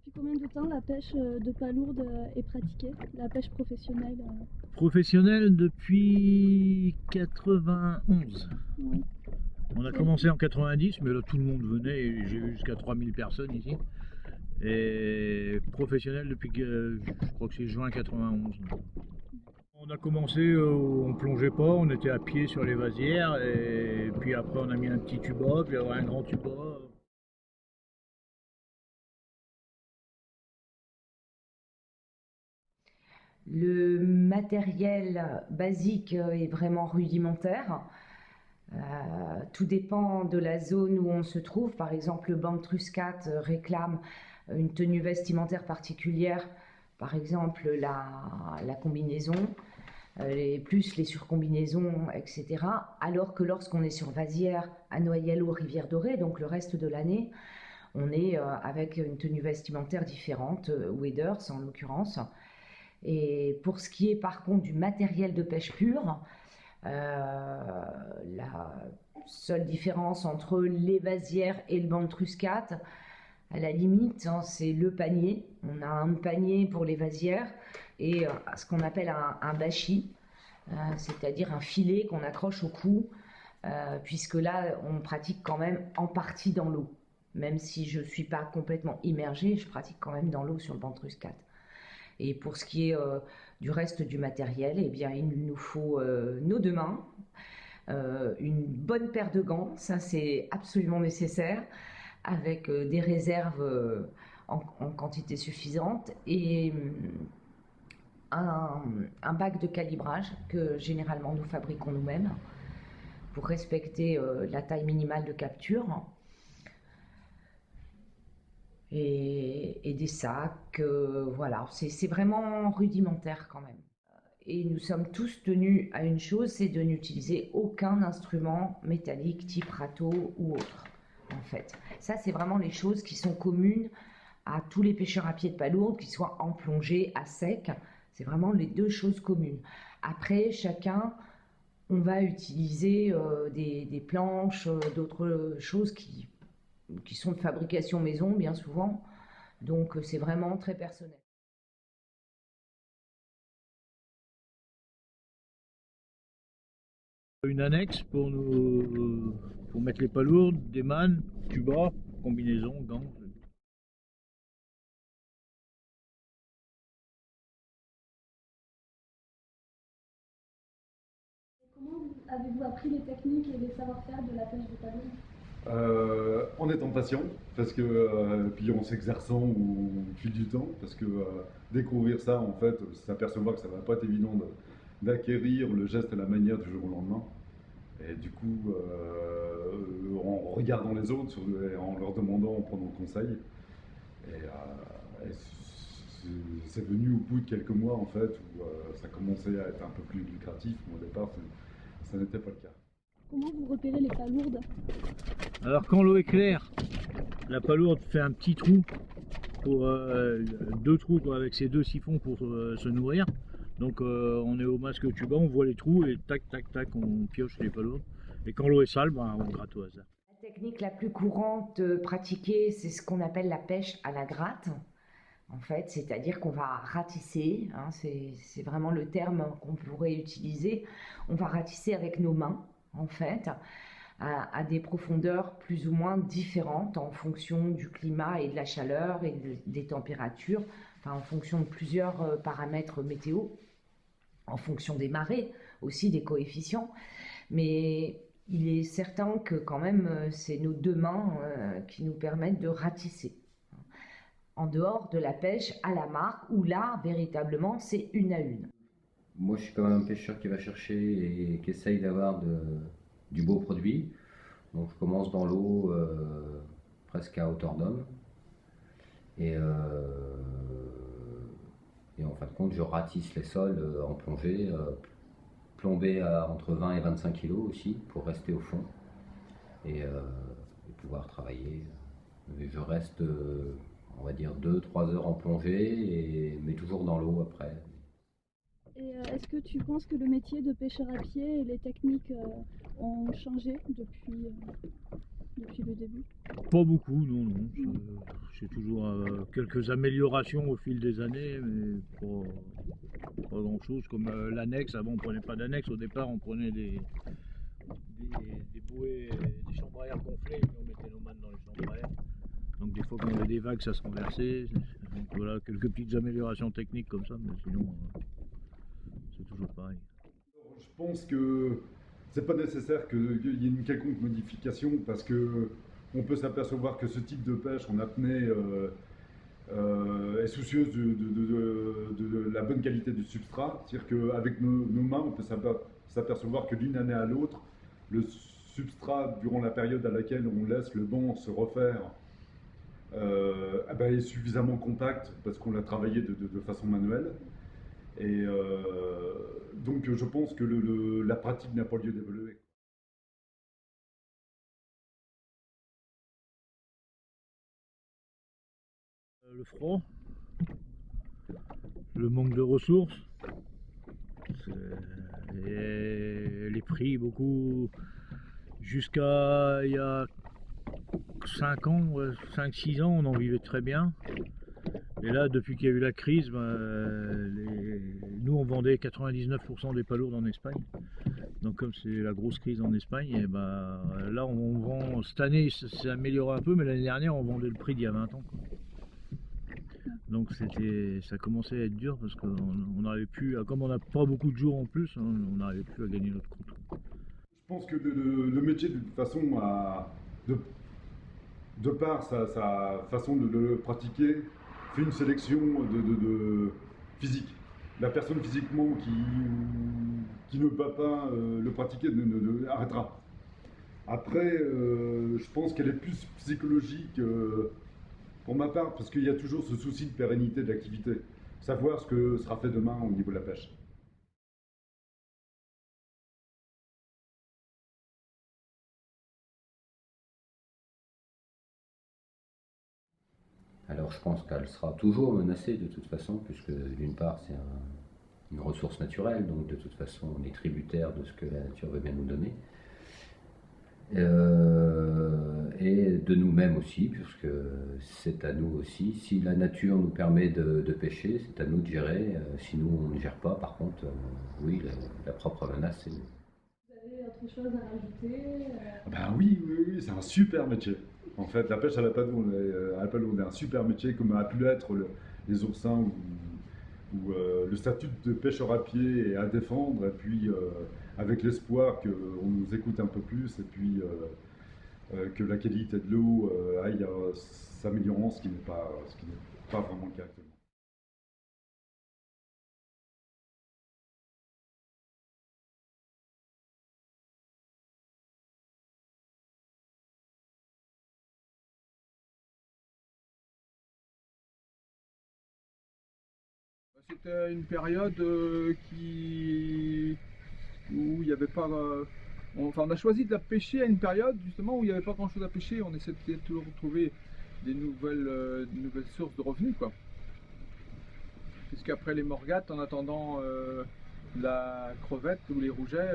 Depuis combien de temps la pêche de palourde est pratiquée, la pêche professionnelle? Professionnel depuis 91. Oui. On a commencé en 90, mais là tout le monde venait et j'ai vu jusqu'à 3000 personnes ici. Et professionnel depuis que je crois que c'est juin 91. On a commencé, on plongeait pas, on était à pied sur les vasières et puis après on a mis un petit tuba, puis un grand tuba. Le matériel basique est vraiment rudimentaire. Tout dépend de la zone où on se trouve. Par exemple, le banc de Truscat réclame une tenue vestimentaire particulière, par exemple la combinaison, plus les surcombinaisons, etc. Alors que lorsqu'on est sur Vasières, à Noyelles-Eau, Rivière-Dorée, donc le reste de l'année, on est avec une tenue vestimentaire différente, waders en l'occurrence. Et pour ce qui est par contre du matériel de pêche pure, la seule différence entre les vasières et le banc de Truscat, à la limite, hein, c'est le panier. On a un panier pour les vasières et ce qu'on appelle un bachi, c'est-à-dire un filet qu'on accroche au cou, puisque là, on pratique quand même en partie dans l'eau. Même si je ne suis pas complètement immergée, je pratique quand même dans l'eau sur le banc de Truscat. Et pour ce qui est du reste du matériel, eh bien, il nous faut nos deux mains, une bonne paire de gants, ça c'est absolument nécessaire, avec des réserves en quantité suffisante, et un bac de calibrage que généralement nous fabriquons nous-mêmes pour respecter la taille minimale de capture. Et des sacs, voilà, c'est vraiment rudimentaire quand même. Et nous sommes tous tenus à une chose, c'est de n'utiliser aucun instrument métallique type râteau ou autre, en fait. Ça, c'est vraiment les choses qui sont communes à tous les pêcheurs à pied de palourde, qu'ils soient en plongée, à sec. C'est vraiment les deux choses communes. Après, chacun, on va utiliser des planches, d'autres choses qui sont de fabrication maison, bien souvent. Donc, c'est vraiment très personnel. Une annexe pour mettre les palourdes, des mannes, tuba, combinaison, gants. Comment avez-vous appris les techniques et les savoir-faire de la pêche de palourde? En étant patient, parce que puis en s'exerçant au fil du temps, parce que découvrir ça, en fait, s'apercevoir que ça va pas être évident d'acquérir le geste et la manière du jour au lendemain. Et du coup, en regardant les autres, et en leur demandant, en prenant conseil, et c'est venu au bout de quelques mois en fait où ça commençait à être un peu plus lucratif, mais au départ, ça n'était pas le cas. Comment vous repérez les palourdes? Alors quand l'eau est claire, la palourde fait un petit trou pour deux trous quoi, avec ses deux siphons pour se nourrir. Donc on est au masque tuba, on voit les trous et tac tac tac on pioche les palourdes. Et quand l'eau est sale, ben, on gratte au hasard. La technique la plus courante pratiquée, c'est ce qu'on appelle la pêche à la gratte. En fait, c'est-à-dire qu'on va ratisser, hein, c'est vraiment le terme qu'on pourrait utiliser. On va ratisser avec nos mains, en fait, à des profondeurs plus ou moins différentes en fonction du climat et de la chaleur et des températures, enfin en fonction de plusieurs paramètres météo, en fonction des marées aussi, des coefficients. Mais il est certain que quand même, c'est nos deux mains qui nous permettent de ratisser. En dehors de la pêche à la marque, où là, véritablement, c'est une à une. Moi, je suis quand même un pêcheur qui va chercher et qui essaye d'avoir du beau produit. Donc, je commence dans l'eau presque à hauteur d'homme. Et en fin de compte, je ratisse les sols en plongée, plombée à entre 20 et 25 kg aussi, pour rester au fond et pouvoir travailler. Et je reste, on va dire, 2-3 heures en plongée, mais toujours dans l'eau après. Et est-ce que tu penses que le métier de pêcheur à pied et les techniques ont changé depuis depuis le début? Pas beaucoup, non. C'est toujours quelques améliorations au fil des années, mais pas grand chose. Comme l'annexe, avant on prenait pas d'annexe, au départ on prenait des bouées, des chambres à air gonflées, puis on mettait nos mannes dans les chambres à air. Donc des fois quand on avait des vagues, ça se renversait. Donc voilà, quelques petites améliorations techniques comme ça, mais sinon c'est toujours pareil. Je pense que c'est pas nécessaire qu'il y ait une quelconque modification parce que on peut s'apercevoir que ce type de pêche en apnée est soucieuse de la bonne qualité du substrat. C'est-à-dire qu'avec nos mains, on peut s'apercevoir que d'une année à l'autre, le substrat, durant la période à laquelle on laisse le banc se refaire, est suffisamment compact parce qu'on l'a travaillé de façon manuelle. Et donc je pense que la pratique n'a pas lieu d'évoluer. Le froid, le manque de ressources, et les prix beaucoup. Jusqu'à il y a 5 ans, 5-6 ans, on en vivait très bien. Et là, depuis qu'il y a eu la crise, nous on vendait 99% des palourdes en Espagne. Donc comme c'est la grosse crise en Espagne, et là on vend, cette année ça s'est amélioré un peu, mais l'année dernière on vendait le prix d'il y a 20 ans. Donc ça commençait à être dur parce qu'on n'arrivait plus, comme on n'a pas beaucoup de jours en plus, on n'arrivait plus à gagner notre croûte. Je pense que le métier, de toute façon, de par sa façon de le pratiquer, fait une sélection de physique. La personne physiquement qui ne peut pas le pratiquer arrêtera. Après, je pense qu'elle est plus psychologique pour ma part, parce qu'il y a toujours ce souci de pérennité de l'activité. Savoir ce que sera fait demain au niveau de la pêche. Alors je pense qu'elle sera toujours menacée de toute façon, puisque d'une part c'est une ressource naturelle, donc de toute façon on est tributaire de ce que la nature veut bien nous donner. Et de nous-mêmes aussi, puisque c'est à nous aussi. Si la nature nous permet de pêcher, c'est à nous de gérer. Si nous on ne gère pas, par contre, oui, la propre menace c'est nous. Vous avez autre chose à rajouter? Oui, c'est un super métier. En fait, la pêche à la palourde est un super métier, comme a pu l'être les oursins ou le statut de pêcheur à pied est à défendre, et puis avec l'espoir qu'on nous écoute un peu plus, et puis que la qualité de l'eau aille s'améliorant, ce qui n'est pas vraiment le cas actuellement. C'était une période où il n'y avait pas. On a choisi de la pêcher à une période justement où il n'y avait pas grand chose à pêcher. On essayait de toujours trouver des nouvelles sources de revenus, quoi. Puisqu'après les morgates, en attendant la crevette ou les rougets,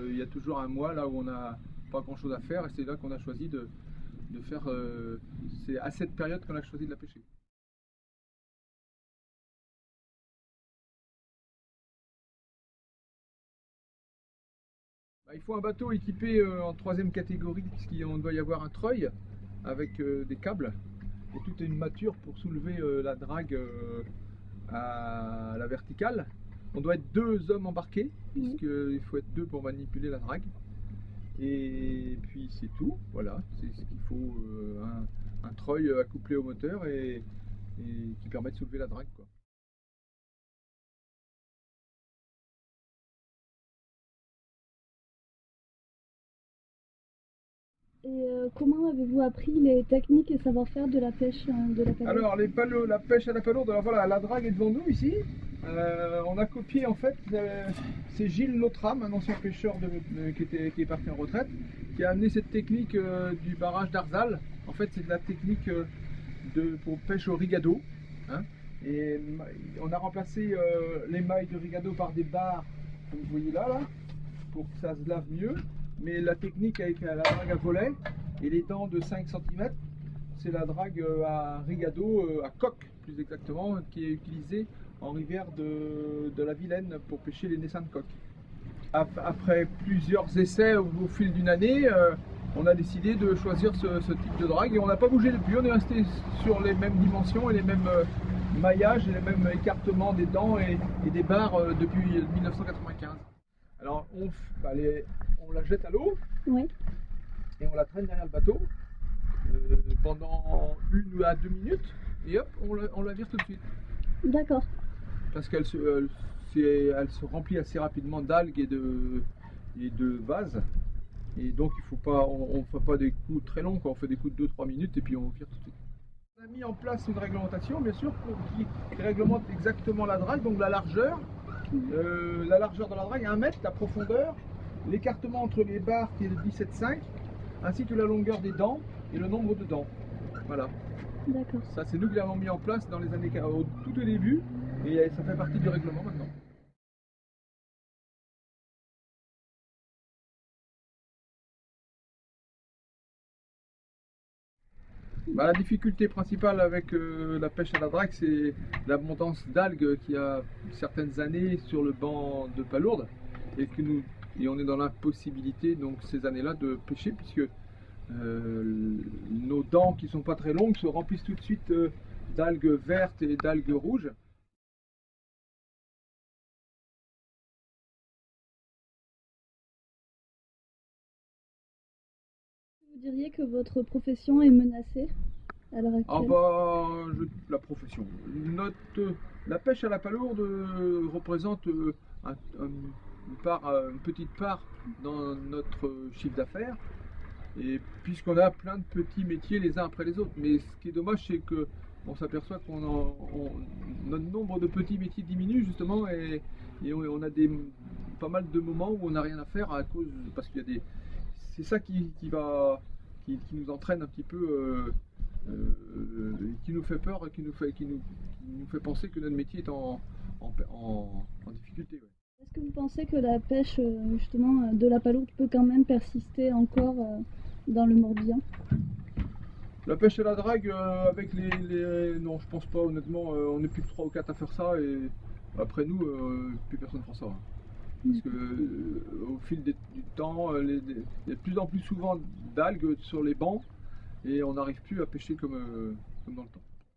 il y a toujours un mois là où on n'a pas grand chose à faire, et c'est là qu'on a choisi de faire. C'est à cette période qu'on a choisi de la pêcher. Il faut un bateau équipé en 3e catégorie, puisqu'on doit y avoir un treuil avec des câbles et toute une mâture pour soulever la drague à la verticale. On doit être 2 hommes embarqués, puisqu'il faut être 2 pour manipuler la drague. Et puis c'est tout, voilà, c'est ce qu'il faut, un treuil accouplé au moteur et qui permet de soulever la drague, quoi. Et comment avez-vous appris les techniques et savoir-faire de la pêche de la palourde? Alors la pêche à la palourde, alors voilà, la drague est devant nous ici. On a copié en fait, c'est Gilles Notram, un ancien pêcheur qui est parti en retraite, qui a amené cette technique du barrage d'Arzal. En fait c'est de la technique pour pêche au rigado, hein. Et on a remplacé les mailles de rigado par des barres, comme vous voyez là, pour que ça se lave mieux. Mais la technique avec la drague à volet, et les dents de 5 cm. C'est la drague à rigado, à coque plus exactement, qui est utilisée en rivière de la Vilaine pour pêcher les naissins de coques. Après plusieurs essais au fil d'une année, on a décidé de choisir ce type de drague et on n'a pas bougé depuis. On est resté sur les mêmes dimensions et les mêmes maillages et les mêmes écartements des dents et des barres depuis 1995. Alors on la jette à l'eau, Oui. et on la traîne derrière le bateau pendant 1 à 2 minutes et hop, on la vire tout de suite. D'accord. Parce qu'elle se remplit assez rapidement d'algues et de vases. Et donc on ne fait pas des coups très longs, on fait des coups de 2-3 minutes et puis on vire tout de suite. On a mis en place une réglementation bien sûr qui réglemente exactement la drague, donc la largeur. La largeur de la drague, 1 mètre, la profondeur, l'écartement entre les barres qui est de 17,5, ainsi que la longueur des dents et le nombre de dents. Voilà. D'accord. Ça, c'est nous qui l'avons mis en place dans les années tout au début, et ça fait partie du règlement maintenant. La difficulté principale avec la pêche à la drague, c'est l'abondance d'algues qu'il y a certaines années sur le banc de Palourde, et on est dans l'impossibilité donc ces années-là de pêcher, puisque nos dents qui sont pas très longues se remplissent tout de suite d'algues vertes et d'algues rouges. Vous diriez que votre profession est menacée à l'heure actuelle? La profession. La pêche à la palourde représente une petite part dans notre chiffre d'affaires. Et puisqu'on a plein de petits métiers les uns après les autres. Mais ce qui est dommage, c'est que on s'aperçoit notre nombre de petits métiers diminue justement, et on a pas mal de moments où on n'a rien à faire parce qu'il y a c'est ça qui nous entraîne un petit peu, qui nous fait peur, qui nous fait penser que notre métier est en difficulté. Ouais. Est-ce que vous pensez que la pêche justement de la palourde peut quand même persister encore dans le Morbihan? La pêche à la drague avec non, je pense pas honnêtement. On est plus que 3 ou 4 à faire ça, et après nous, plus personne ne fera ça. Hein. Parce que au fil du temps, il y a de plus en plus souvent d'algues sur les bancs et on n'arrive plus à pêcher comme dans le temps.